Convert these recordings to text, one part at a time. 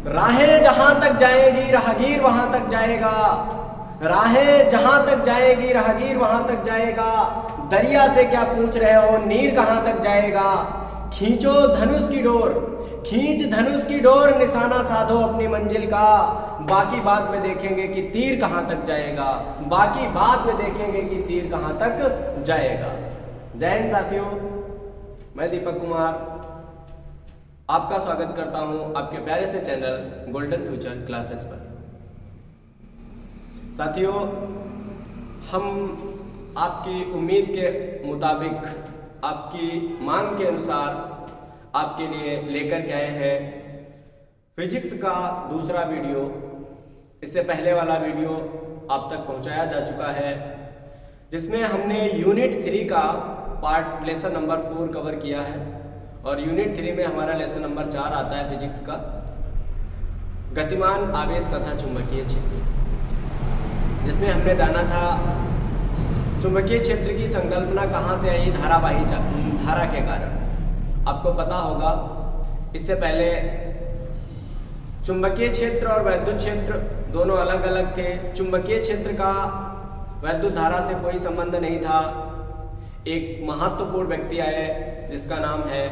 राहें जहां तक जाएगी राहगीर वहां तक जाएगा, राहें जहां तक जाएगी राहगीर वहां तक जाएगा। दरिया से क्या पूछ रहे हो, नीर कहां तक जाएगा। खींचो धनुष की डोर, खींच धनुष की डोर, निशाना साधो अपनी मंजिल का। बाकी बाद में देखेंगे कि तीर कहां तक जाएगा, बाकी बाद में देखेंगे कि तीर कहां तक जाएगा। जय हिंद साथियों, मैं दीपक कुमार आपका स्वागत करता हूं आपके प्यारे से चैनल गोल्डन फ्यूचर क्लासेस पर। साथियों, हम आपकी उम्मीद के मुताबिक, आपकी मांग के अनुसार आपके लिए लेकर के आए हैं फिजिक्स का दूसरा वीडियो। इससे पहले वाला वीडियो आप तक पहुंचाया जा चुका है, जिसमें हमने यूनिट 3 का पार्ट लेसन नंबर 4 कवर किया है। और यूनिट 3 में हमारा लेसन नंबर 4 आता है फिजिक्स का, गतिमान आवेश तथा चुंबकीय क्षेत्र, जिसमें हमने जाना था चुंबकीय क्षेत्र की संकल्पना कहाँ से आई, धारावाही धारा के कारण। आपको पता होगा इससे पहले चुंबकीय क्षेत्र और वैद्युत क्षेत्र दोनों अलग अलग थे। चुंबकीय क्षेत्र का वैद्युत धारा से कोई संबंध नहीं था। एक महत्वपूर्ण व्यक्ति आए जिसका नाम है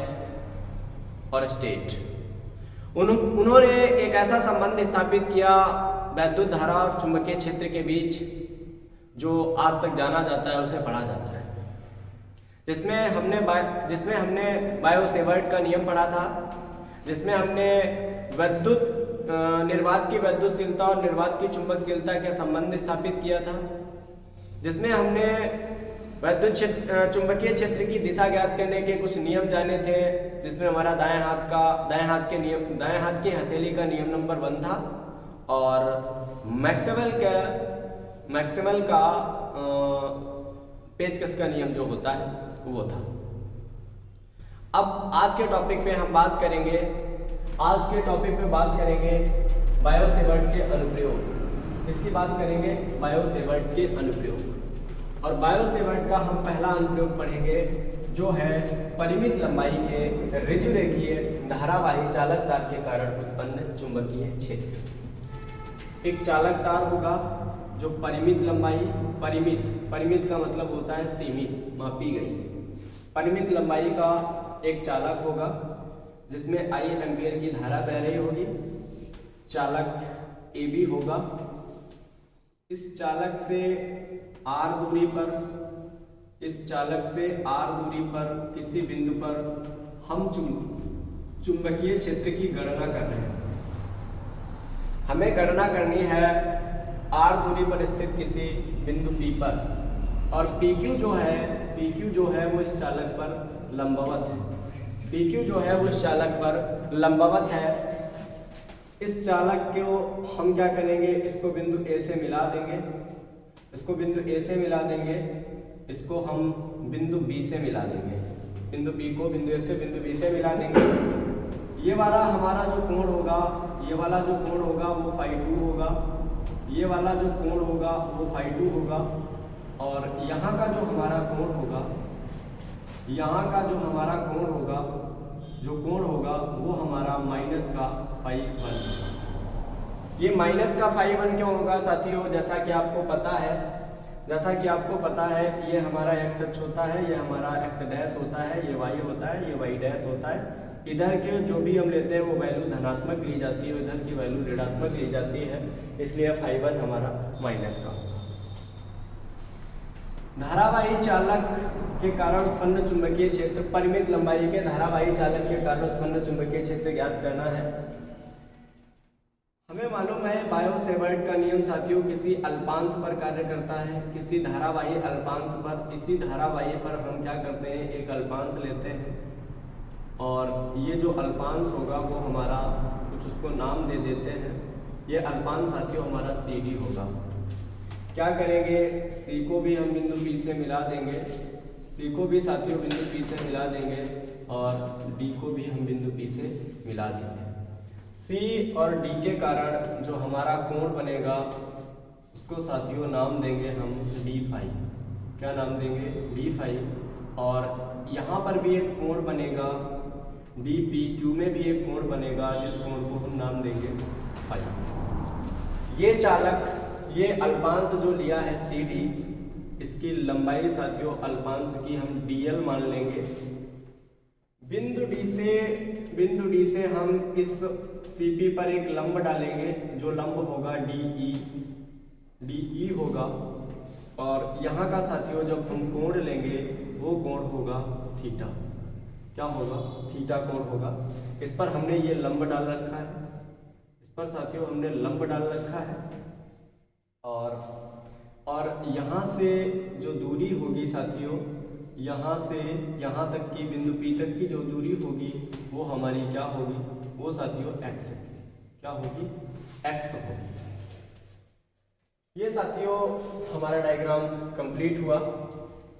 ऑरस्टेड। उन्होंने एक ऐसा संबंध स्थापित किया वैद्युत धारा और चुंबकीय क्षेत्र के बीच, जो आज तक जाना जाता है, उसे पढ़ा जाता है, जिसमें हमने बायो-सेवर्ट का नियम पढ़ा था, जिसमें हमने विद्युत निर्वात की विद्युतशीलता और निर्वात की चुंबकशीलता के संबंध स्थापित किया था, जिसमें हमने वैद्युत चुंबकीय क्षेत्र की दिशा ज्ञात करने के कुछ नियम जाने थे, जिसमें हमारा दाएं हाथ की हथेली का नियम नंबर 1 था, और मैक्सवेल का पेचकस का नियम जो होता है वो था। अब आज के टॉपिक पे हम बात करेंगे, बायो-सेवर्ट के अनुप्रयोग। इसकी बात करेंगे बायो-सेवर्ट के अनुप्रयोग। और बायो-सेवर्ट का हम पहला अनुप्रयोग पढ़ेंगे, जो है परिमित लंबाई के ऋजुरेखीय धारावाही चालक तार के कारण उत्पन्न चुंबकीय क्षेत्र। एक चालक तार होगा जो परिमित लंबाई, परिमित का मतलब होता है सीमित, मापी गई। परिमित लंबाई का एक चालक होगा जिसमें I एम्पीयर की धारा बह रही होगी। चालक AB होगा। इस चालक से R दूरी पर किसी बिंदु पर हम चुंबकीय क्षेत्र की गणना कर रहे हैं। हमें गणना करनी है R दूरी पर स्थित किसी बिंदु P पर, और PQ जो है वो इस चालक पर लंबवत है। इस चालक को हम क्या करेंगे, इसको बिंदु A से मिला देंगे, इसको बिंदु A से मिला देंगे, इसको हम बिंदु B से मिला देंगे, बिंदु B को बिंदु A से बिंदु B से मिला देंगे। ये वाला हमारा जो कोण होगा, ये वाला जो कोण होगा वो φ2 होगा, ये वाला जो कोण होगा वो φ2 होगा, और यहाँ का जो हमारा कोण होगा, वो हमारा माइनस का φ1। ये माइनस का φ1 क्यों होगा साथियों? जैसा कि आपको पता है, ये हमारा x अक्ष होता है, ये हमारा x डैश होता है, ये y होता है, ये y डैश होता है। इधर के जो भी हम लेते हैं वो वैल्यू धनात्मक ली जाती है, इधर की वैल्यू ऋणात्मक ली जाती है, इसलिए φ1 हमारा माइनस का। धारावाही चालक के कारण उत्पन्न चुंबकीय क्षेत्र, परिमित लंबाई के धारावाही चालक के कारण उत्पन्न चुंबकीय क्षेत्र ज्ञात करना है। हमें मालूम है बायो-सेवर्ट का नियम साथियों किसी अल्पांश पर कार्य करता है, किसी धारावाही अल्पांश पर। इसी धारावाही पर हम क्या करते हैं, एक अल्पांश लेते हैं, और ये जो अल्पांश होगा वो हमारा कुछ उसको नाम दे देते हैं। ये अल्पांश साथियों हमारा CD होगा। क्या करेंगे, C को भी हम बिंदु P से मिला देंगे, और D को भी हम बिंदु P से मिला देंगे। C और D के कारण जो हमारा कोण बनेगा उसको साथियों नाम देंगे हम D∅। क्या नाम देंगे? D∅। और यहाँ पर भी एक कोण बनेगा डी पी क्यू में भी एक कोण बनेगा जिस कोण को हम नाम देंगे फाई। ये चालक, ये अल्पांश जो लिया है सी डी, इसकी लंबाई साथियों अल्पांश की हम dl मान लेंगे। बिंदु डी से हम इस CP पर एक लंब डालेंगे, जो लंब होगा DE होगा, और यहाँ का साथियों जब हम कोण लेंगे वो कोण होगा थीटा। क्या होगा? थीटा कोण होगा। इस पर हमने ये लंब डाल रखा है, इस पर साथियों हमने लंब डाल रखा है, और यहाँ से जो दूरी होगी साथियों, यहाँ से यहाँ तक की बिंदु P तक की जो दूरी होगी वो हमारी क्या होगी? वो साथियों x होगी। क्या होगी? x होगी। ये साथियों हमारा डायग्राम कंप्लीट हुआ।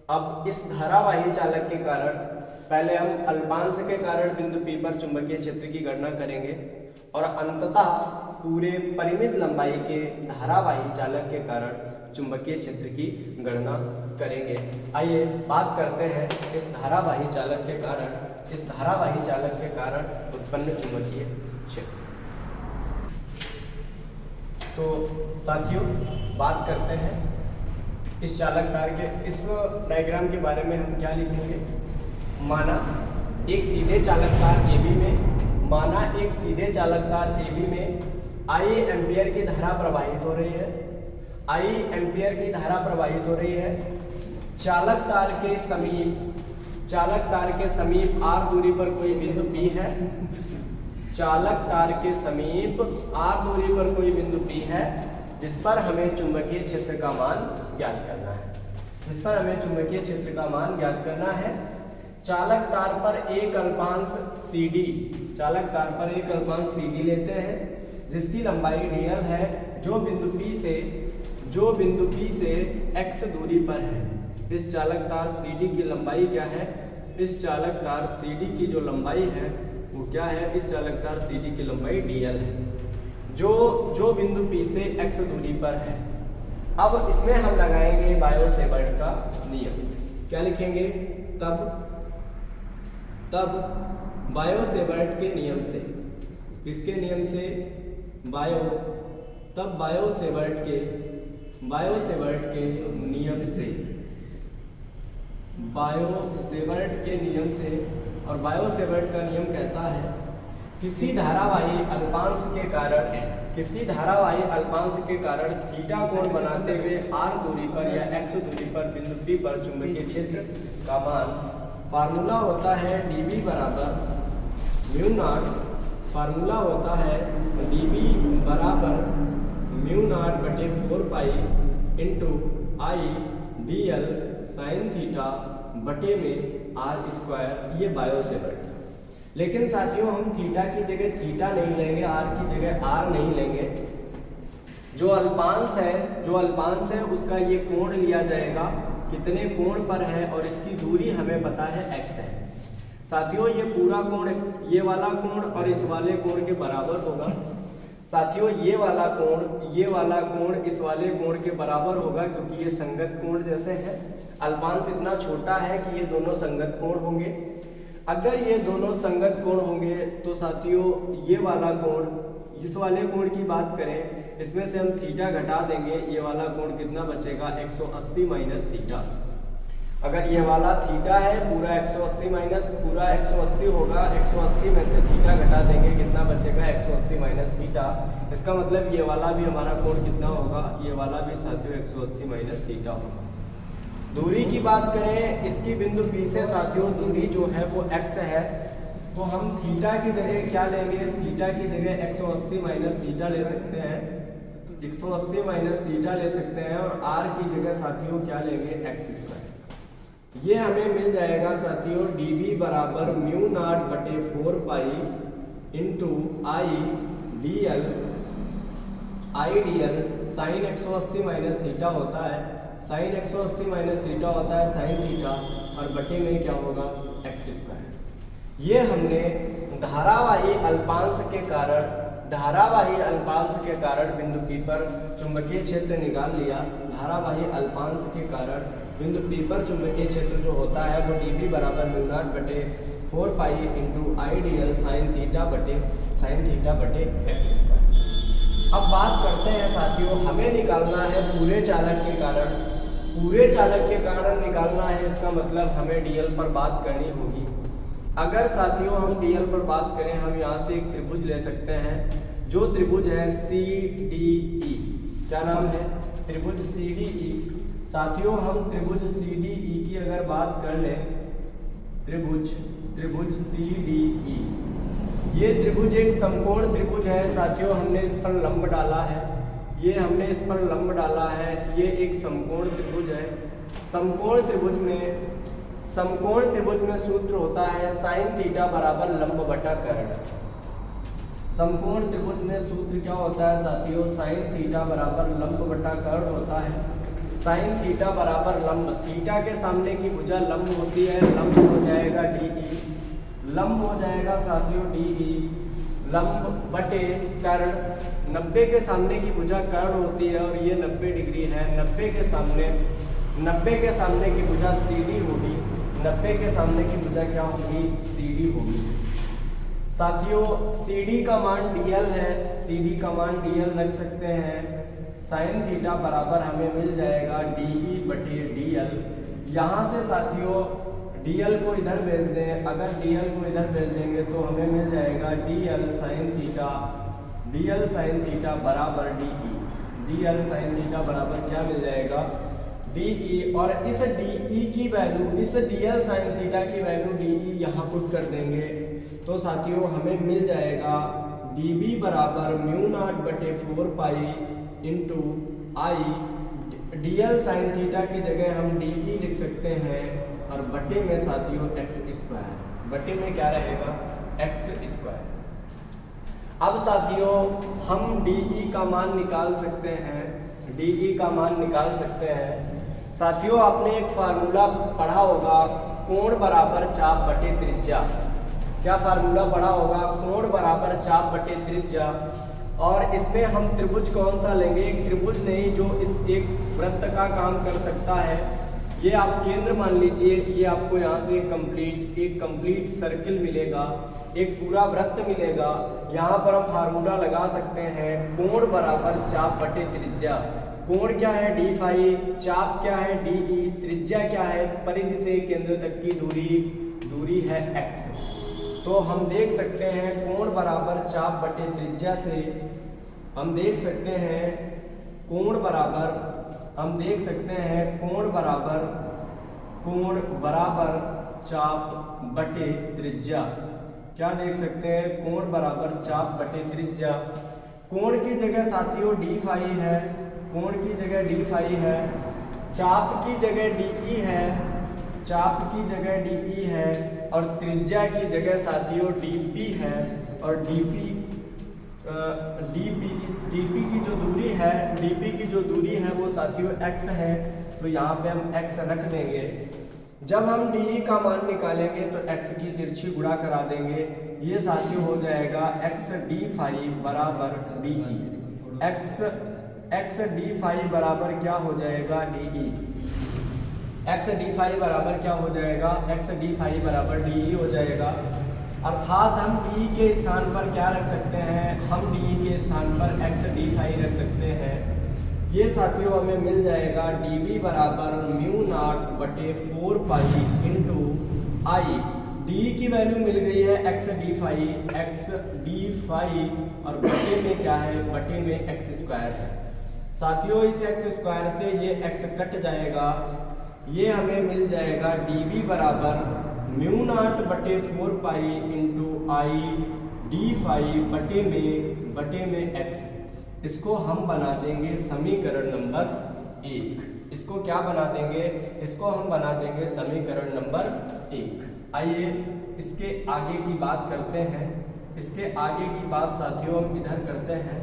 अब इस धारावाही चालक के कारण पहले हम अल्पांश के कारण बिंदु P पर चुंबकीय क्षेत्र की गणना करेंगे, और अंततः पूरे परिमित लंबाई के धारावाही चालक के कारण चुंबकीय क्षेत्र की गणना करेंगे। आइए बात करते हैं इस धारावाही चालक के कारण उत्पन्न चुंबकीय क्षेत्र। तो साथियों बात करते हैं इस चालक तार के, इस डायग्राम के बारे में हम क्या लिखेंगे? माना एक सीधे चालक तार AB में I एम्पियर की धारा प्रवाहित हो रही है। चालक तार के समीप r दूरी पर कोई बिंदु P है। चालक तार के समीप r दूरी पर कोई बिंदु P है, जिस पर हमें चुंबकीय क्षेत्र का मान ज्ञात करना है। चालक तार पर एक अल्पांश CD लेते हैं, जिसकी लंबाई dl है, जो बिंदु P से x दूरी पर है। इस चालक तार CD की लंबाई क्या है? इस चालक तार CD की जो लंबाई है वो क्या है? इस चालक तार CD की लंबाई dl है, जो बिंदु P से x दूरी पर है। अब इसमें हम लगाएंगे बायो सेवर्ट का नियम। क्या लिखेंगे? तब बायो सेवर्ट के नियम से, किसके नियम से? बायो सेवर्ट के नियम से, और बायो सेवर्ट का नियम कहता है किसी धारावाही अल्पांश के कारण थीटा कोण बनाते हुए r दूरी पर या x दूरी पर बिंदु P पर चुंबकीय क्षेत्र का मान, फार्मूला होता है dB बराबर म्यू नॉट बटे 4 pi into I dl sine theta बटे में r स्क्वायर। ये बायो सेवर्ट। लेकिन साथियों हम थीटा की जगह थीटा नहीं लेंगे, r की जगह r नहीं लेंगे। जो अल्पांश है उसका ये कोण लिया जाएगा, कितने कोण पर है, और इसकी दूरी हमें पता है x है। साथियों ये पूरा कोण, ये वाला कोण और इस वाले कोण के बराबर होगा। साथियों ये वाला कोण इस वाले कोण के बराबर होगा, क्योंकि ये संगत कोण जैसे हैं। अल्पांश इतना छोटा है कि ये दोनों संगत कोण होंगे। अगर ये दोनों संगत कोण होंगे तो साथियों ये वाला कोण, इस वाले कोण की बात करें, इसमें से हम थीटा घटा देंगे, ये वाला कोण कितना बचेगा? 180 माइनस थीटा। अगर ये वाला थीटा है, पूरा 180 माइनस पूरा 180 होगा, 180 में से थीटा घटा देंगे, कितना बचेगा? 180 माइनस थीटा। इसका मतलब ये वाला भी हमारा कोण कितना होगा? ये वाला भी साथियों 180 माइनस थीटा होगा। दूरी की बात करें, इसकी बिंदु P से साथियों दूरी जो है वो x है, तो हम थीटा की जगह क्या लेंगे? थीटा की जगह 180 माइनस थीटा ले सकते हैं, 180 माइनस थीटा ले सकते हैं, और r की जगह साथियों क्या लेंगे? x square. ये हमें मिल जाएगा साथियों dB बराबर म्यू नॉट बटे 4 pi into I dl sine 180 minus theta होता है, साइन 180 माइनस थीटा होता है साइन थीटा, और बटे में क्या होगा? x square. ये हमने धारावाही अल्पांश के कारण बिंदु P पर चुंबकीय क्षेत्र निकाल लिया। धारावाही अल्पांश के कारण बिंदु P पर चुंबकीय क्षेत्र जो होता है वो dB बराबर म्यू नॉट बटे 4 pi into I D L sine theta बटे एक्स स्क्वायर। अब बात करते हैं साथियों, हमें निकालना है पूरे चालक के कारण। पूरे चालक के कारण निकालना है, इसका मतलब हमें डीएल पर बात करनी होगी। अगर साथियों हम डीएल पर बात करें, हम यहाँ से एक त्रिभुज ले सकते हैं, जो त्रिभुज है सी डी ई। क्या नाम है? त्रिभुज सी डी ई। साथियों हम त्रिभुज सी डी ई की अगर बात कर लें, त्रिभुज सी डी ई, ये त्रिभुज एक समकोण त्रिभुज है साथियों। हमने इस पर लंब डाला है, ये हमने इस पर लंब डाला है। ये एक समकोण त्रिभुज है। समकोण त्रिभुज में सूत्र होता है साइन थीटा बराबर लंब बटा कर्ण। समकोण त्रिभुज में सूत्र क्या होता है साथियों? साइन थीटा बराबर लंब बटा कर्ण होता है। साइन थीटा बराबर लंब, थीटा के सामने की भुजा लंब होती है, लंब हो जाएगा डी ई, लंब हो जाएगा साथियों डी ई, लंब बटे कर्ण। 90 के सामने की भुजा कर्ण होती है और ये 90 डिग्री है। 90 के सामने की भुजा सी डी होगी। 90 के सामने की भुजा क्या होगी? सी डी होगी। साथियों सी डी का मान डीएल है, सी डी का मान डीएल रख सकते हैं। साइन थीटा बराबर हमें मिल जाएगा डी ई बटे डी एल। यहाँ से साथियों डीएल को इधर भेज दें, अगर डीएल को इधर भेज देंगे तो हमें मिल जाएगा डीएल साइन थीटा बराबर डीई। डीएल साइन थीटा बराबर क्या मिल जाएगा? डीई। और इस डीई की वैल्यू, इस डीएल साइन थीटा की वैल्यू डीई यहाँ पुट कर देंगे तो साथियों हमें मिल जाएगा डीबी बराबर म्यू नॉट बटे 4 पाई इंटू आई। डीएल साइन थीटा की जगह हम डीई लिख सकते हैं और बटे में साथियों एक्स स्क्वायर। बटे में क्या रहेगा? X square. अब साथियों हम डीई का मान निकाल सकते हैं, डीई का मान निकाल सकते हैं। साथियों आपने एक फार्मूला पढ़ा होगा, कोण बराबर चाप बटे त्रिज्या। क्या फार्मूला पढ़ा होगा? कोण बराबर चाप बटे त्रिज्या। और इसमें हम त्रिभुज कौन सा लेंगे? एक त्रिभुज नहीं जो इस एक वृत्त का काम कर सकता है। ये आप केंद्र मान लीजिए, ये आपको यहाँ से एक कंप्लीट सर्किल मिलेगा, एक पूरा वृत्त मिलेगा। यहाँ पर हम फार्मूला लगा सकते हैं, कोण बराबर चाप बटे त्रिज्या। कोण क्या है? डी फाई, चाप क्या है? डी ई, त्रिज्या क्या है? परिधि से केंद्र तक की दूरी है एक्स। तो हम देख सकते हैं कोण बराबर चाप बटे त्रिज्या से हम देख सकते हैं कोण बराबर चाप बटे त्रिज्या। क्या देख सकते हैं? कोण बराबर चाप बटे त्रिज्या। कोण की जगह साथियों डी फाई है, कोण की जगह डी फाई है, चाप की जगह डीई है, चाप की जगह डीई है और त्रिज्या की जगह साथियों डीपी है। और डीपी की जो दूरी है वो साथियों एक्स है, तो यहाँ पे हम एक्स रख देंगे। जब हम डीई का मान निकालेंगे तो एक्स की तिरछी गुणा करा देंगे। ये साथियों हो जाएगा एक्स डी फाई बराबर डीई। एक्स डी फाई बराबर क्या हो जाएगा? डीई। एक्स डी फाई बराबर क्या हो जाएगा? एक्स डी फाई बराबर डीई हो जाएगा। अर्थात हम डी के स्थान पर क्या रख सकते हैं? हम डी के स्थान पर एक्स डी फाई रख सकते हैं। ये साथियों हमें मिल जाएगा डीबी बराबर म्यू नॉट बटे 4 पाई इंटू आई। डी की वैल्यू मिल गई है एक्स डी फाई और बटे में क्या है? बटे में एक्स स्क्वायर है। साथियों इस एक्स स्क्वायर से ये एक्स कट जाएगा, ये हमें मिल जाएगा डीबी बराबर म्यू नॉट बटे 4 pi into I d phi बटे में एक्स। इसको हम बना देंगे समीकरण नंबर 1। इसको क्या बना देंगे? इसको हम बना देंगे समीकरण नंबर 1। आइए इसके आगे की बात करते हैं। इसके आगे की बात साथियों हम इधर करते हैं,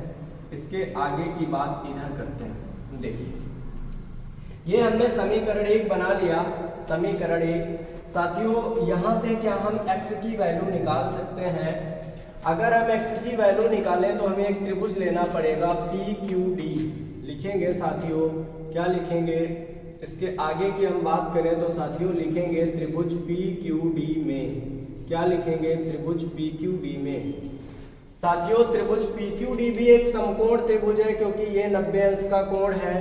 इसके आगे की बात इधर करते हैं। देखिए ये हमने समीकरण 1 बना लिया। समीकरण 1 साथियों यहाँ से क्या हम x की वैल्यू निकाल सकते हैं? अगर हम x की वैल्यू निकालें तो हमें एक त्रिभुज लेना पड़ेगा PQD। लिखेंगे साथियों, क्या लिखेंगे? इसके आगे की हम बात करें तो साथियों लिखेंगे त्रिभुज PQD में क्या लिखेंगे, त्रिभुज PQD में। साथियों त्रिभुज PQD भी एक समकोण त्रिभुज है क्योंकि ये 90 अंश का कोण है।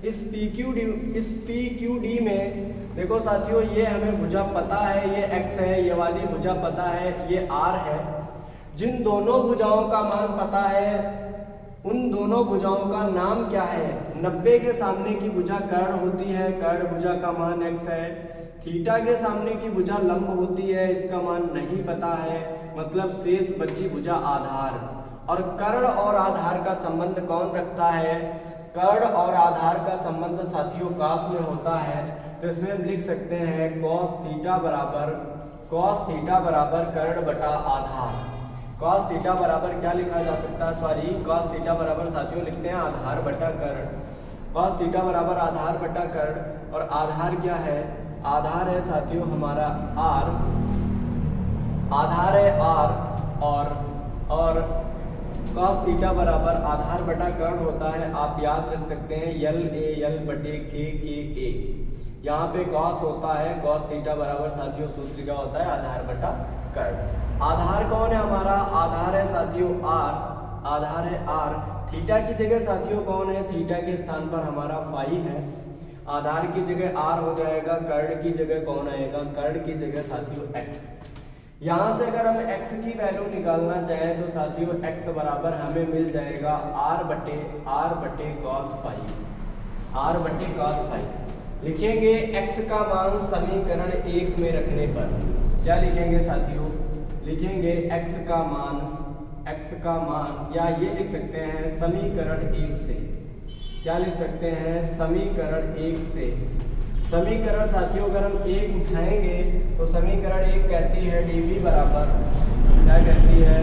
इस PQD में देखो साथियों, ये हमें भुजा पता है, ये x है, ये वाली भुजा पता है, ये r है। जिन दोनों भुजाओं का मान पता है उन दोनों भुजाओं का नाम क्या है। 90 के सामने की भुजा कर्ण होती है, कर्ण भुजा का मान x है। थीटा के सामने की भुजा लंब होती है, इसका मान नहीं पता है, मतलब शेष बची भुजा आधार। और कर्ण और आधार का संबंध कौन रखता है, कर्ण और आधार का संबंध साथियों काश में होता है। तो इसमें हम लिख सकते हैं cos थीटा बराबर कर्ण बटा आधार। cos थीटा बराबर क्या लिखा जा सकता है, सॉरी cos थीटा बराबर साथियों लिखते हैं आधार बटा कर्ण। cos थीटा बराबर आधार बटा कर्ण, और आधार क्या है, आधार है साथियों हमारा r, आधार है r, और cos थीटा बराबर आधार बटा कर्ण होता है। आप याद रख सकते हैं L बटे K यहाँ पे cos होता है, cos थीटा बराबर साथियों सूत्र क्या होता है, आधार बटा कर्ण। आधार कौन है हमारा, आधार है साथियों r, आधार है r। थीटा की जगह साथियों कौन है, थीटा के स्थान पर हमारा फाई है। आधार की जगह r हो जाएगा, कर्ण की जगह कौन आएगा, कर्ण की जगह साथियों x। यहाँ से अगर हम x की वैल्यू निकालना चाहें तो साथियों x बराबर हमें मिल जाएगा r बटे cos फाई। लिखेंगे x का मान समीकरण 1 में रखने पर क्या लिखेंगे साथियों, लिखेंगे x का मान या ये लिख सकते हैं समीकरण 1 से, क्या लिख सकते हैं, समीकरण 1 से। समीकरण साथियों अगर हम 1 उठाएंगे तो समीकरण 1 कहती है dv बराबर, क्या कहती है,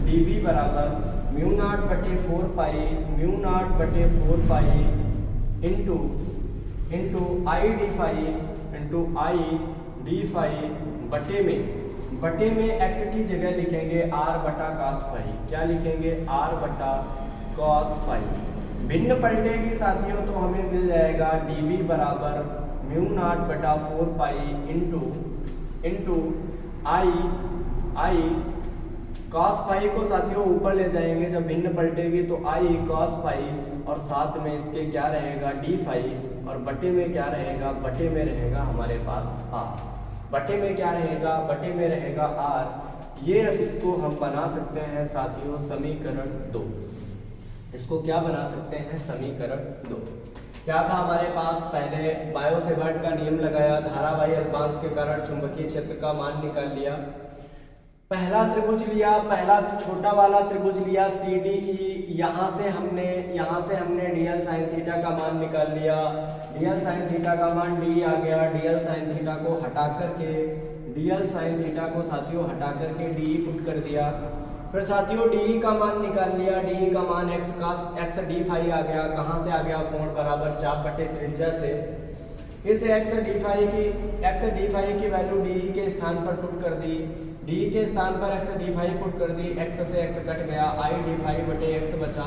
dv बराबर म्यू नॉट बटे 4 pi into I d phi बटे में x की जगह लिखेंगे r बटा cos फाई। क्या लिखेंगे, r बटा cos फाई। भिन्न पलटेगी साथियों तो हमें मिल जाएगा dv बराबर म्यू नॉट बटा 4 पाई इंटू आई cos फाई को साथियों ऊपर ले जाएंगे, जब भिन्न पलटेगी तो आई cos फाई, और साथ में इसके क्या रहेगा डी फाई, और बटे में क्या रहेगा, बटे में रहेगा हमारे पास r। बटे में क्या रहेगा, बटे में रहेगा r। ये इसको हम बना सकते हैं साथियों समीकरण 2। इसको क्या बना सकते हैं, समीकरण 2। क्या था हमारे पास, पहले बायो सेवर्ट का नियम लगाया, धारावाही अल्पांश के कारण चुंबकीय क्षेत्र का मान निकाल लिया। पहला त्रिभुज लिया, पहला छोटा वाला त्रिभुज लिया CDE, यहाँ से हमने DL sin थीटा का मान निकाल लिया। DL sin थीटा का मान D आ गया, DL sin थीटा को हटा करके DL sin थीटा को साथियों हटा करके DE पुट कर दिया। फिर साथियों DE का मान निकाल लिया, DE का मान x d फाई आ गया। कहाँ से आ गया, कोण बराबर चाप बटे त्रिज्या से। इस x d फाई की वैल्यू DE के स्थान पर पुट कर दी, DE के स्थान पर x d फाई पुट कर दी, x से x कट गया, i d फाई बटे x बचा।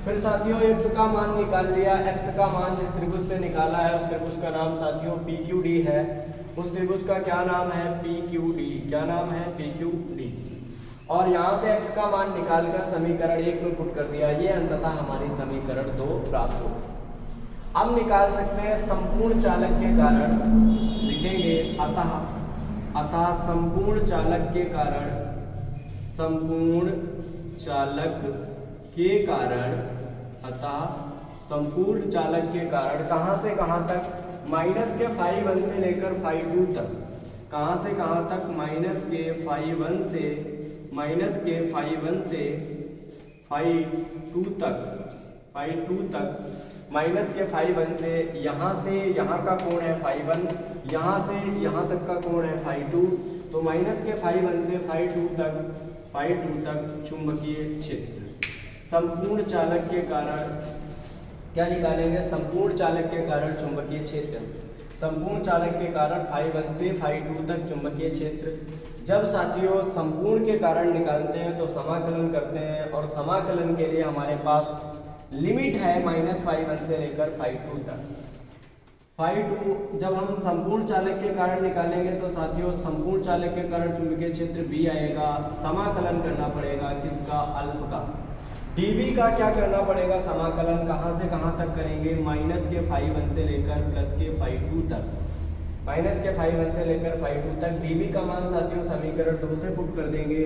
फिर साथियों x का मान निकाल लिया, x का मान जिस त्रिभुज से निकाला है उस त्रिभुज का नाम साथियों PQD है। उस त्रिभुज का क्या नाम है, PQD। क्या नाम है, PQD। और यहाँ से x का मान निकालकर समीकरण 1 में पुट कर दिया, ये अंततः हमारी समीकरण 2 प्राप्त हो। अब निकाल सकते हैं संपूर्ण चालक के कारण, लिखेंगे अतः संपूर्ण चालक के कारण कहाँ से कहाँ तक, माइनस के फाई 1 से लेकर फाई 2 तक। कहाँ से कहाँ तक, माइनस के फाई 1 से फाई 2 तक। माइनस के फाई 1 से यहाँ का कोण है फाई 1, यहाँ से यहाँ तक का कोण है फाई 2। तो माइनस के फाई 1 से फाई 2 तक चुंबकीय क्षेत्र। संपूर्ण चालक के कारण क्या निकालेंगे, संपूर्ण चालक के कारण चुंबकीय क्षेत्र। संपूर्ण चालक के कारण फाई 1 से फाई 2 तक चुंबकीय क्षेत्र। जब साथियों संपूर्ण के कारण निकालते हैं तो समाकलन करते हैं, और समाकलन के लिए हमारे पास लिमिट है माइनस फाई 1 से लेकर फाई 2 तक। φ2 जब हम संपूर्ण चालक के कारण निकालेंगे तो साथियों संपूर्ण चालक के कारण चुंबकीय क्षेत्र B आएगा। समाकलन करना पड़ेगा किसका, अल्प का। dB का क्या करना पड़ेगा, समाकलन कहाँ से कहाँ तक करेंगे, माइनस के φ1 से लेकर प्लस के φ2 तक, माइनस के φ1 से लेकर φ2 तक। dB का मान साथियों समीकरण 2 से पुट कर देंगे,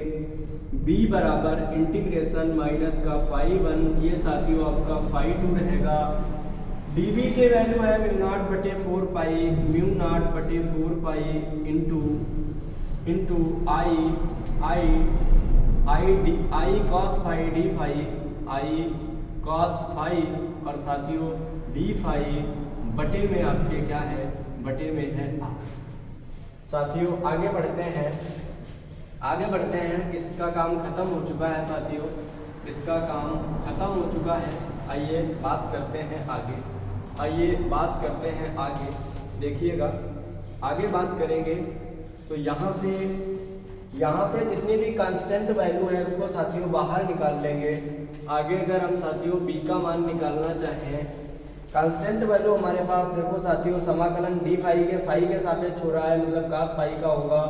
b बराबर इंटीग्रेशन माइनस का φ1, ये साथियों आपका φ2 रहेगा। dB के वैल्यू है म्यू नॉट बटे 4 पाई, म्यू नॉट बटे 4 pi into I cos phi D phi, I cos phi और साथियों डी फाई बटे में आपके क्या है, बटे में है आर। साथियों आगे बढ़ते हैं, इसका काम खत्म हो चुका है साथियों, इसका काम खत्म हो चुका है। आइए बात करते हैं आगे, देखिएगा आगे बात करेंगे तो यहाँ से जितनी भी कांस्टेंट वैल्यू है उसको साथियों बाहर निकाल लेंगे। आगे अगर हम साथियों b का मान निकालना चाहें, कांस्टेंट वैल्यू हमारे पास देखो साथियों समाकलन डी फाई के सापेक्ष हो रहा है, मतलब cos फाई का होगा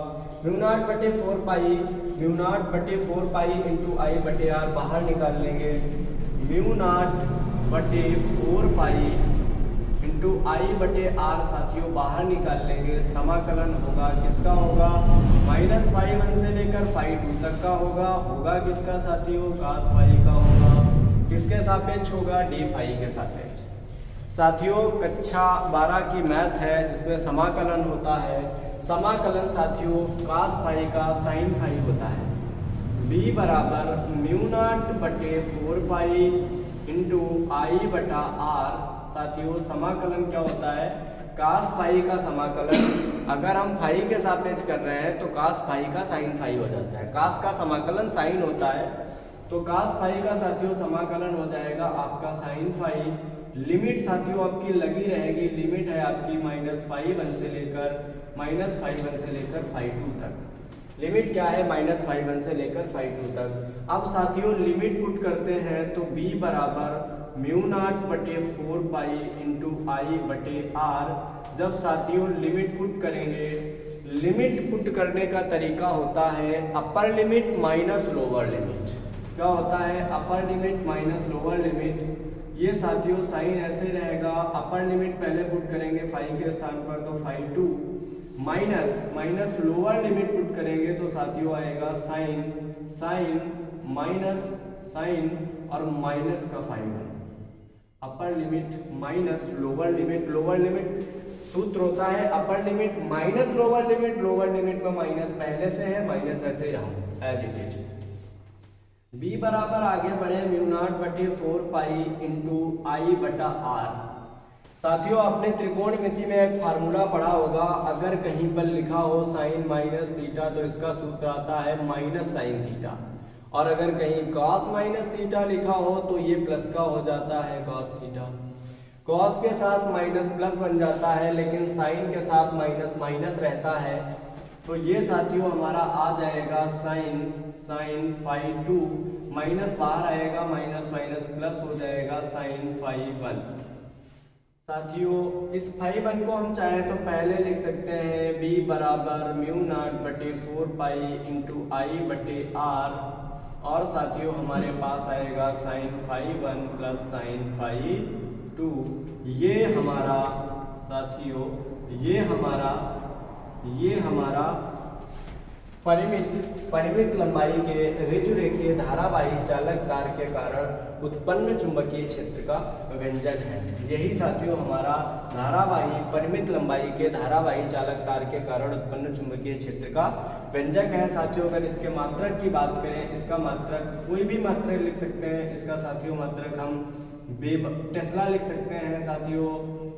म्यू नॉट बटे 4 पाई इंटू आई बटे आर, बाहर निकाल लेंगे। म्यू नॉट बटे 4 पाई इंटू आई बटे आर साथियों बाहर निकाल लेंगे। समाकलन होगा किसका होगा, माइनस φ1 से लेकर φ2 तक का होगा किसका साथियों, cos फाई का होगा। किसके सापेक्ष होगा, डी फाई के सापेक्ष। साथियों कक्षा 12 की मैथ है जिसमें समाकलन होता है। समाकलन साथियों cos फाई का sin फाई होता है। b बराबर म्यू नॉट बटे 4 पाई इंटू आई बटा आर। साथियों समाकलन क्या होता है, cos फाई का समाकलन अगर हम फाई के सापेक्ष कर रहे हैं तो cos फाई का sin फाई हो जाता है। cos का समाकलन sin होता है तो cos फाई का साथियों समाकलन हो जाएगा आपका sin फाई। लिमिट साथियों आपकी लगी रहेगी, लिमिट है आपकी माइनस φ1 से लेकर φ2 तक। लिमिट क्या है, माइनस φ1 से लेकर φ2 तक। अब साथियों लिमिट पुट करते हैं तो b बराबर म्यू नॉट बटे 4 पाई इंटू आई बटे आर। जब साथियों लिमिट पुट करेंगे, लिमिट पुट करने का तरीका होता है upper limit minus lower limit. क्या होता है, upper limit minus lower limit. ये साथियों साइन ऐसे रहेगा, अपर लिमिट पहले पुट करेंगे फाई के स्थान पर तो φ2 माइनस लोअर लिमिट पुट करेंगे तो साथियों आएगा साइन माइनस साइन और माइनस का φ1। Upper limit minus lower limit सूत्र होता है upper limit minus lower limit में माइनस पहले से है, माइनस ऐसे ही रहा एज इट इज। b बराबर आगे बढ़े म्यू नॉट बटे 4 पाई इंटू आई बटा आर। साथियों आपने त्रिकोणमिति में एक फार्मूला पढ़ा होगा, अगर कहीं पर लिखा हो साइन माइनस थीटा तो इसका सूत्र आता है माइनस साइन थीटा, और अगर कहीं cos माइनस थीटा लिखा हो तो ये प्लस का हो जाता है cos थीटा। cos के साथ माइनस प्लस बन जाता है, लेकिन साइन के साथ माइनस माइनस रहता है। तो ये साथियों हमारा आ जाएगा साइन φ2, माइनस बाहर आएगा, माइनस माइनस प्लस हो जाएगा साइन φ1। साथियों इस φ1 को हम चाहे तो पहले लिख सकते हैं b बराबर म्यू नॉट बटे 4 पाई इंटू आई बटे आर, और साथियों हमारे पास आएगा साइन φ1 प्लस साइन φ2। ये हमारा साथियों ये हमारा परिमित लंबाई के ऋजुरेखीय धारावाही चालक तार के कारण उत्पन्न चुंबकीय क्षेत्र का व्यंजक है। यही साथियों हमारा धारावाही परिमित लंबाई के धारावाही चालक तार के कारण उत्पन्न चुंबकीय क्षेत्र का व्यंजक है। साथियों अगर इसके मात्रक की बात करें, इसका मात्रक कोई भी मात्रक लिख सकते हैं। इसका साथियों मात्रक हम टेस्ला लिख सकते हैं साथियों,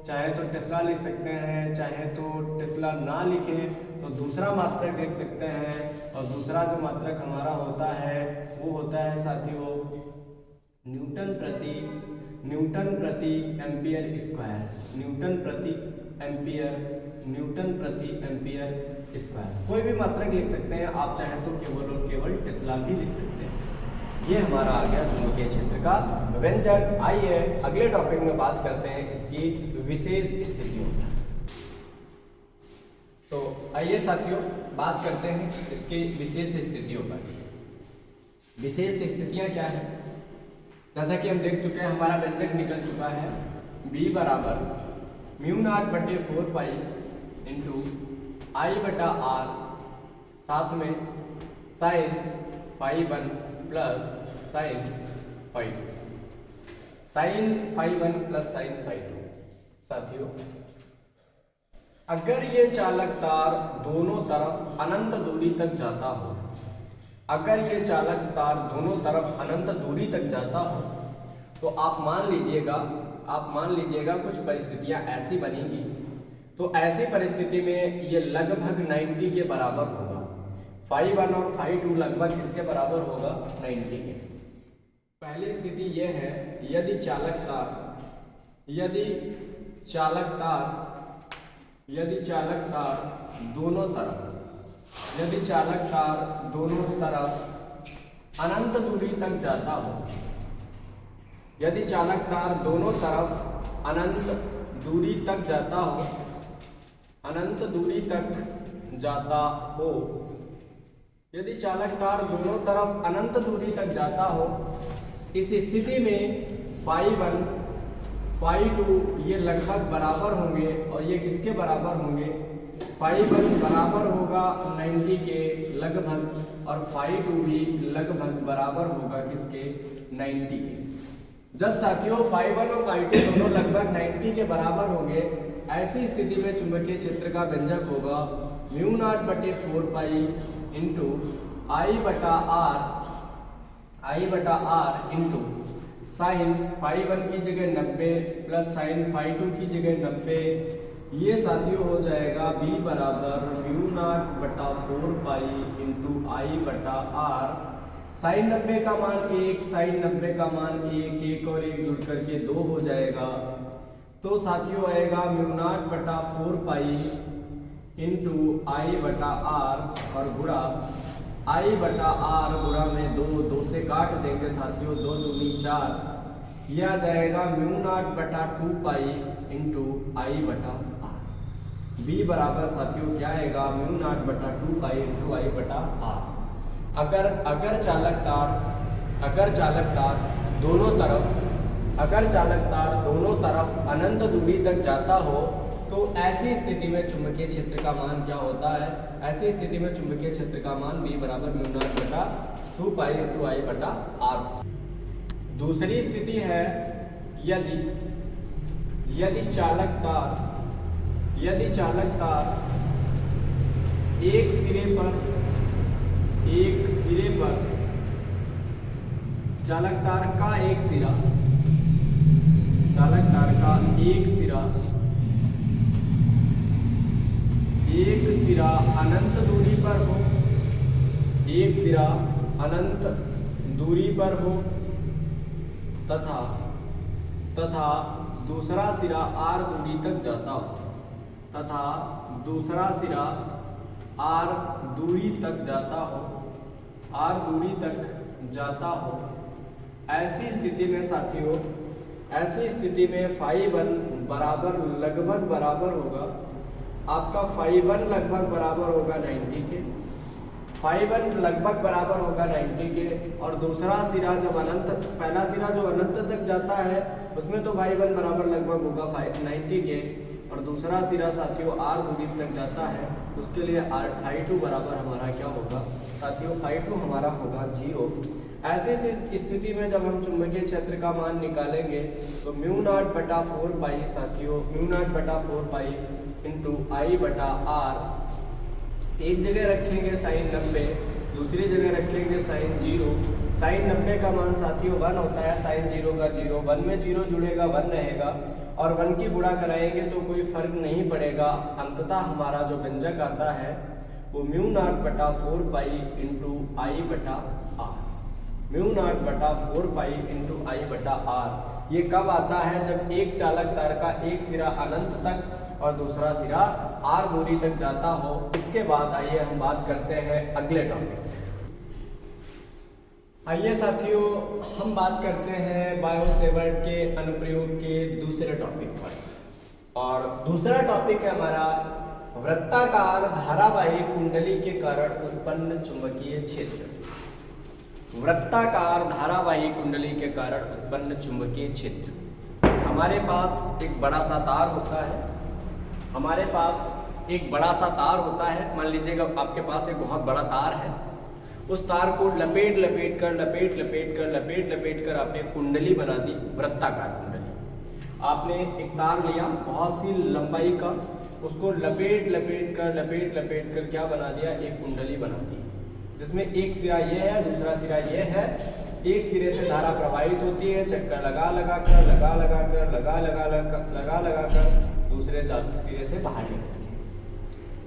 चाहे तो टेस्ला लिख सकते हैं, चाहे तो टेस्ला ना लिखें तो दूसरा मात्रक लिख सकते हैं। और दूसरा जो मात्रक हमारा होता है वो होता है साथियों न्यूटन प्रति एम्पियर स्क्वायर, न्यूटन प्रति एम्पियर स्क्वायर। कोई भी मात्रक लिख सकते हैं आप, चाहे तो केवल और केवल टेस्ला भी लिख सकते हैं। ये हमारा आ गया चुंबकीय क्षेत्र का व्यंजक। आइए अगले टॉपिक में बात करते हैं इसकी विशेष स्थितियों पर। आइए साथियों बात करते हैं इसकी विशेष स्थितियों पर। विशेष स्थितियां क्या है? जैसा कि हम देख चुके हैं, हमारा व्यंजक निकल चुका है b बराबर μ0/4 इंटू I/r, साथ में sin φ1 plus sin φ2, sin φ1 plus sin φ2। साथियों, अगर ये चालक तार दोनों तरफ अनंत दूरी तक जाता हो, अगर ये चालक तार दोनों तरफ अनंत दूरी तक जाता हो, तो आप मान लीजिएगा कुछ परिस्थितियां ऐसी बनेंगी। तो ऐसी परिस्थिति में ये लगभग 90 के बराबर होगा। φ1 और φ2 लगभग इसके बराबर होगा 90 के। पहली स्थिति यह है, यदि चालक तार दोनों तरफ अनंत दूरी तक जाता हो, यदि चालक तार दोनों तरफ अनंत दूरी तक जाता हो, यदि चालक तार दोनों तरफ अनंत दूरी तक जाता हो, इस स्थिति में φ1 φ2 ये लगभग बराबर होंगे। और ये किसके बराबर होंगे? φ1 बराबर होगा 90 के लगभग, और φ2 भी लगभग बराबर होगा किसके? 90 के। जब साथियों φ1 और φ2 दोनों लगभग 90 के बराबर होंगे, ऐसी स्थिति में चुंबकीय क्षेत्र का व्यंजक होगा μ0/4 इंटू I/r इंटू साइन φ1 की जगह 90 प्लस साइन φ2 की जगह 90। ये साथियों हो जाएगा b बराबर μ0/4 इंटू I/r। साइन 90 का मान 1, साइन 90 का मान 1, 1 और 1 जुड़ करके 2 हो जाएगा। तो साथियों आएगा μ0/4 इंटू I/r और गुणा I/r गुणा में 2 से काट देंगे साथियों, 2 दूनी 4। यह आ जाएगा μ0/2 इंटू I/r। b बराबर साथियों क्या आएगा? μ0/2 इंटू I/r। अगर चालक तार दोनों तरफ अनंत दूरी तक जाता हो, तो ऐसी स्थिति में चुंबकीय क्षेत्र का मान क्या होता है? ऐसी स्थिति में चुंबकीय क्षेत्र का मान b बराबर μ0/2 इंटू I/r। दूसरी स्थिति है, यदि चालक तार एक सिरे पर चालक तार का एक सिरा अनंत दूरी पर हो, तथा दूसरा सिरा r दूरी तक जाता हो, ऐसी स्थिति में साथियों, φ1 बराबर लगभग बराबर होगा आपका, φ1 लगभग बराबर होगा 90 के, φ1 लगभग बराबर होगा 90 के। और दूसरा सिरा जब पहला सिरा जो अनंत तक जाता है उसमें तो φ1 बराबर लगभग होगा 90 के, और दूसरा सिरा साथियों r दूरी तक जाता है, उसके लिए φ2 बराबर हमारा क्या होगा साथियों? φ2 हमारा होगा 0। ऐसी स्थिति में जब हम चुंबकीय क्षेत्र का मान निकालेंगे तो μ0/4 साथियों, μ0/4 इंटू I/r। एक जगह रखेंगे साइन 90, दूसरी जगह रखेंगे साइन 0। साइन 90 का मान साथियों 1 होता है, साइन 0 का 0, 1 में 0 जुड़ेगा 1 रहेगा, और 1 की गुणा कराएंगे तो कोई फर्क नहीं पड़ेगा। अंततः हमारा जो व्यंजक आता है वो μ0/4 इंटू I/r, μ0/4 इंटू I/r। ये कब आता है? जब एक चालक तार का एक सिरा अनंत तक और दूसरा सिरा r दूरी तक जाता हो। इसके बाद आइए हम बात करते हैं अगले टॉपिक। आइए साथियों हम बात करते हैं बायोसेवर्ट के अनुप्रयोग के दूसरे टॉपिक पर, और दूसरा टॉपिक है हमारा वृत्ताकार धारावाही कुंडली के कारण उत्पन्न चुंबकीय क्षेत्र। वृत्ताकार धारावाही कुंडली के कारण उत्पन्न चुंबकीय क्षेत्र। हमारे पास एक बड़ा सा तार होता है, हमारे पास एक बड़ा सा तार होता है। मान लीजिएगा आपके पास एक बहुत बड़ा तार है, उस तार को लपेट कर आपने कुंडली बना दी, वृत्ताकार कुंडली। आपने एक तार लिया बहुत सी लंबाई का, उसको लपेट कर क्या बना दिया, एक कुंडली बना दी, जिसमें एक सिरा ये है, दूसरा सिरा ये है। एक सिरे से धारा प्रवाहित होती है, चक्कर लगा लगा कर दूसरे सिरे से बाहर निकलती है।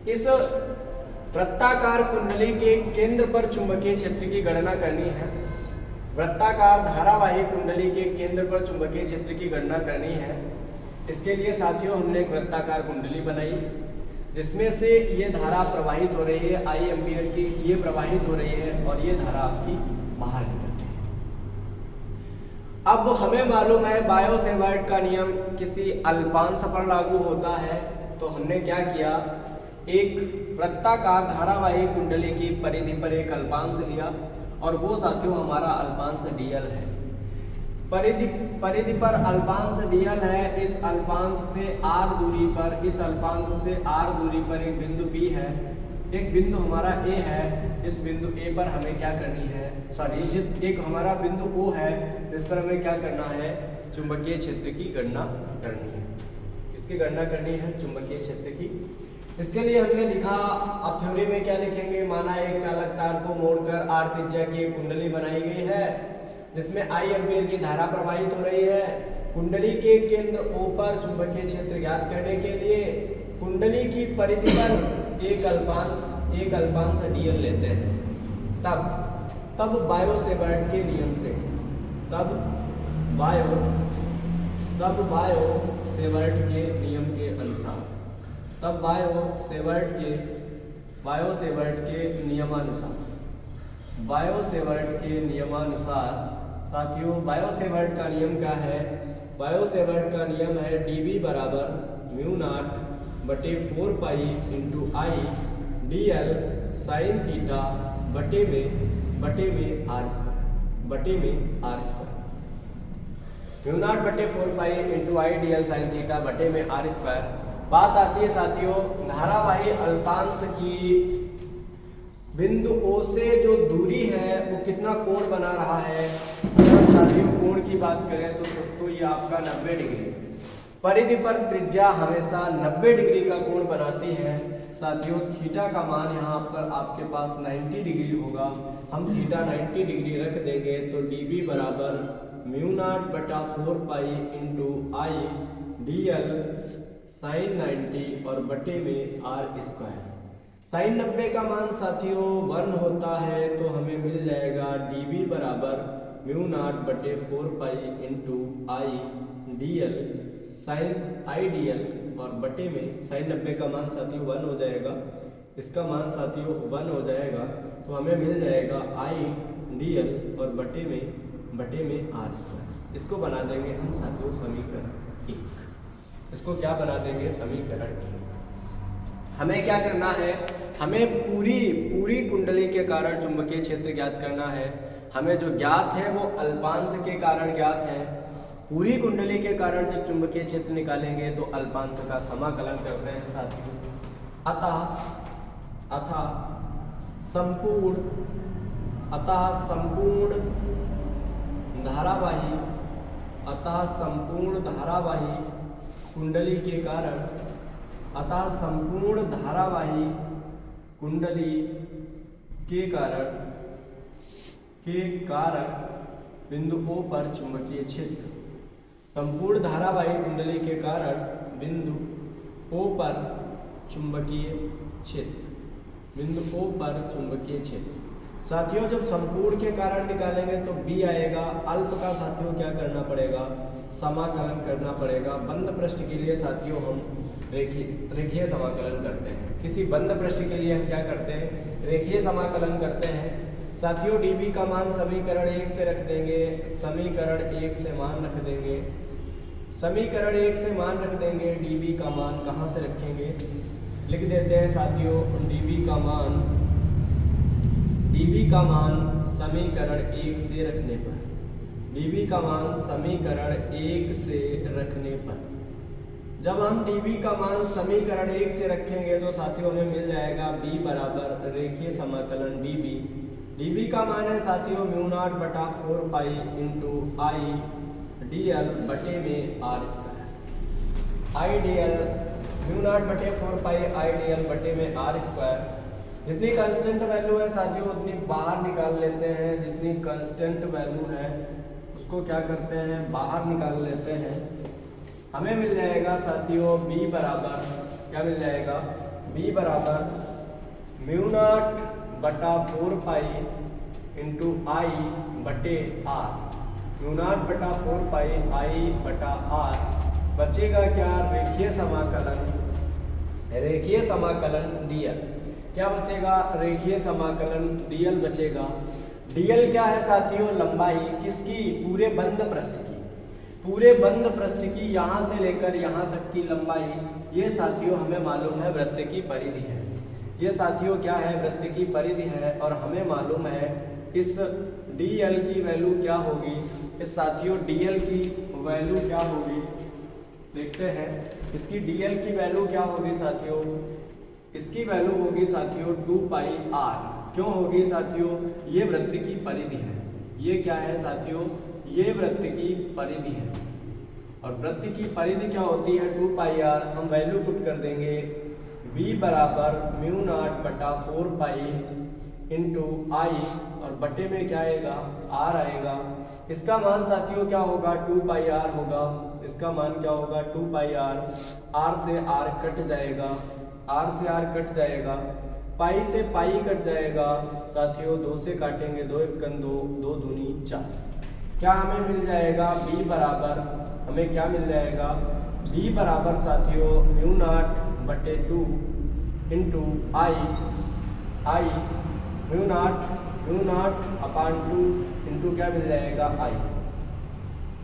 इस वृत्ताकार कुंडली के केंद्र पर चुंबकीय क्षेत्र की गणना करनी है। वृत्ताकार धारावाही कुंडली के केंद्र पर चुंबकीय क्षेत्र की गणना करनी है। इसके लिए साथियों हमने एक वृत्ताकार कुंडली बनाई, जिसमें से ये धारा प्रवाहित हो रही है, I एम्पियर की ये प्रवाहित हो रही है और ये धारा आपकी बाहर निकल रही है। अब हमें मालूम है बायो सेवर्ट का नियम किसी अल्पांश पर लागू होता है, तो हमने क्या किया, एक वृत्ताकार धारावाही कुंडली की परिधि पर एक अल्पांश लिया और वो साथियों हमारा अल्पांश dl है। परिधि पर अल्पांश dl है। इस अल्पांश से r दूरी पर, इस अल्पांश से r दूरी पर एक बिंदु P है, एक बिंदु हमारा A है। इस बिंदु A पर हमें क्या करनी है, एक हमारा बिंदु O है, जिस पर हमें क्या करना है, चुंबकीय क्षेत्र की गणना करनी है। किसकी गणना करनी है, चुंबकीय क्षेत्र की। इसके लिए हमने लिखा, अब थ्योरी में क्या लिखेंगे, माना एक चालक तार को मोड़कर r त्रिज्या की कुंडली बनाई गई है, जिसमें I एम्पियर की धारा प्रवाहित हो रही है। कुंडली के केंद्र O पर चुंबकीय क्षेत्र ज्ञात करने के लिए कुंडली की परिधि पर एक अल्पांश dl लेते हैं। तब बायो सेवर्ट के नियम से, तब बायो सेवर्ट के नियम के अनुसार, बायो सेवर्ट के नियमानुसार साथियों, बायो सेवर्ट का नियम क्या है, बायो सेवर्ट का नियम है dB बराबर μ0/4 pi into I dl sine theta बटे में r स्क्वायर, μ0/4 pi into I dl sine theta बटे में r स्क्वायर। बात आती है साथियों धारावाही अल्पांश की, बिंदु O से जो दूरी है वो कितना कोण बना रहा है। अगर साथियों कोण की बात करें तो ये आपका 90 डिग्री, परिधि पर त्रिज्या हमेशा 90 डिग्री का कोण बनाती है। साथियों थीटा का मान यहाँ पर आपके पास 90 डिग्री होगा, हम थीटा 90 डिग्री रख देंगे तो dB बराबर μ0/4 pi into I dl sine 90 और बटे में r स्क्वायर। साइन 90 का मान साथियों 1 होता है, तो हमें मिल जाएगा dB बराबर μ0/4 pi into I dl sine I dl और बटे में साइन 90 का मान साथियों 1 हो जाएगा, इसका मान साथियों 1 हो जाएगा, तो हमें मिल जाएगा I dl और बटे में r स्क्वायर। इसको बना देंगे हम साथियों समीकरण 1। इसको क्या बना देंगे, समीकरण 1। हमें क्या करना है, हमें पूरी कुंडली के कारण चुंबकीय क्षेत्र ज्ञात करना है। हमें जो ज्ञात है वो अल्पांश के कारण ज्ञात है। पूरी कुंडली के कारण जब चुंबकीय क्षेत्र निकालेंगे तो अल्पांश का समाकलन करते हैं साथियों। अतः संपूर्ण धारावाही कुंडली के कारण, बिंदु O पर चुंबकीय क्षेत्र, संपूर्ण धारावाही कुंडली के कारण बिंदु O पर चुंबकीय क्षेत्र, साथियों जब संपूर्ण के कारण निकालेंगे तो B आएगा। अल्प का साथियों क्या करना पड़ेगा, समाकलन करना पड़ेगा। बंद पृष्ठ के लिए साथियों हम रेखीय समाकलन करते हैं। किसी बंद पृष्ठ के लिए हम क्या करते हैं, रेखीय समाकलन करते हैं। साथियों dB का मान समीकरण 1 से रख देंगे, समीकरण 1 से मान रख देंगे। dB का मान कहाँ से रखेंगे, लिख देते हैं साथियों dB का मान समीकरण 1 से रखने पर, dB का मान समीकरण 1 से रखने पर, जब हम dB का मान समीकरण 1 से रखेंगे तो साथियों हमें मिल जाएगा B बराबर रेखीय समाकलन dB का मान है साथियों म्यू नॉट बटा 4 पाई इंटू आई dl बटे में r स्क्वायर। आई dl म्यू नॉट बटे 4 पाई आई dl बटे में r स्क्वायर। जितनी कांस्टेंट वैल्यू है साथियों उतनी बाहर निकाल लेते हैं, जितनी कांस्टेंट वैल्यू है उसको क्या करते हैं बाहर निकाल लेते हैं। हमें मिल जाएगा साथियों B बराबर क्या मिल जाएगा, B बराबर म्यू नॉट बटा 4 पाई इंटू आई बटे आर, म्यू नॉट बटा 4 पाई आई बटा आर। बचेगा क्या, रेखीय समाकलन dl। क्या बचेगा, रेखीय समाकलन dl बचेगा। dl क्या है साथियों, लंबाई किसकी, पूरे बंद पृष्ठ की, पूरे बंद पृष्ठ की यहाँ से लेकर यहाँ तक की लंबाई, ये साथियों हमें मालूम है वृत्त की परिधि है। ये साथियों क्या है, वृत्त की परिधि है। और हमें मालूम है इस dl की वैल्यू क्या होगी, इस साथियों dl की वैल्यू क्या होगी, देखते हैं इसकी dl की वैल्यू क्या होगी साथियों। इसकी वैल्यू होगी साथियों 2 पाई r। क्यों होगी साथियों, ये वृत्त की परिधि है। ये क्या है साथियों, ये वृत्त की परिधि है। और वृत्त की परिधि क्या होती है 2 पाई r। हम वैल्यू पुट कर देंगे b बराबर म्यू नॉट बटा 4 पाई इंटू आई और बटे में क्या आएगा r आएगा। इसका मान साथियों क्या होगा 2 पाई r होगा। इसका मान क्या होगा 2 पाई r से r कट जाएगा, r से r कट जाएगा, पाई से पाई कट जाएगा साथियों, 2 से काटेंगे 2 1 2, 2 दूनी 4। क्या हमें मिल जाएगा b बराबर, हमें क्या मिल जाएगा b बराबर साथियों म्यू नॉट बटे 2 इंटू आई म्यू नॉट अपान 2 इंटू क्या मिल जाएगा आई।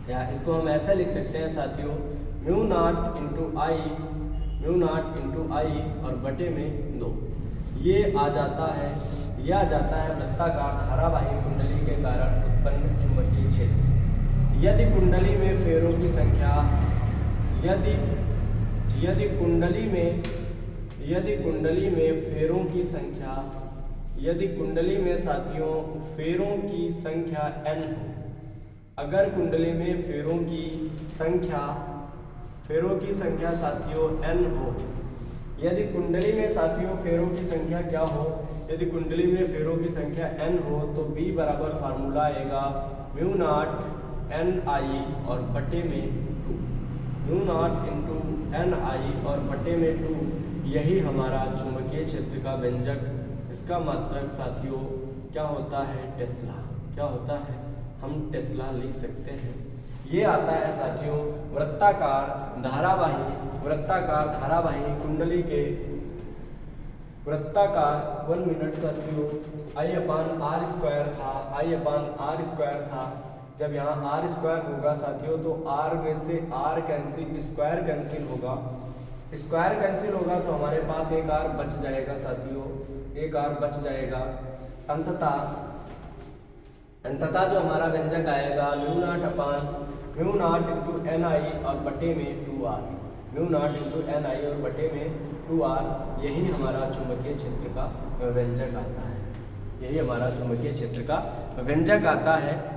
या इसको हम ऐसा लिख सकते हैं साथियों म्यू नॉट इंटू आई और बटे में 2। ये आ जाता है वृत्ताकार धारावाही कुंडली के कारण उत्पन्न चुंबकीय क्षेत्र। यदि कुंडली में फेरों की संख्या यदि कुंडली में साथियों फेरों की संख्या n हो, अगर कुंडली में फेरों की संख्या साथियों n हो, यदि कुंडली में साथियों फेरों की संख्या क्या हो, यदि कुंडली में फेरों की संख्या n हो तो b बराबर फार्मूला आएगा म्यू नॉट n आई और बटे में 2, म्यू नॉट इंटू n आई और बटे में 2। यही हमारा चुंबकीय क्षेत्र का व्यंजक, इसका मात्रक साथियों क्या होता है टेस्ला। क्या होता है, हम टेस्ला लिख सकते हैं। ये आता है साथियों वृत्ताकार धारावाही कुंडली के वृत्ताकार 1 मिनट साथियों I अपान r स्क्वायर था। जब यहाँ r स्क्वायर होगा साथियों तो r में से r कैंसिल, स्क्वायर कैंसिल होगा, स्क्वायर कैंसिल होगा तो हमारे पास एक r बच जाएगा साथियों, एक r बच जाएगा। अंततः जो हमारा व्यंजक आएगा mu naught into N I और बटे में 2r, mu naught into N I और बटे में 2r। यही हमारा चुंबकीय क्षेत्र का व्यंजक आता है, यही हमारा चुंबकीय क्षेत्र का व्यंजक आता है।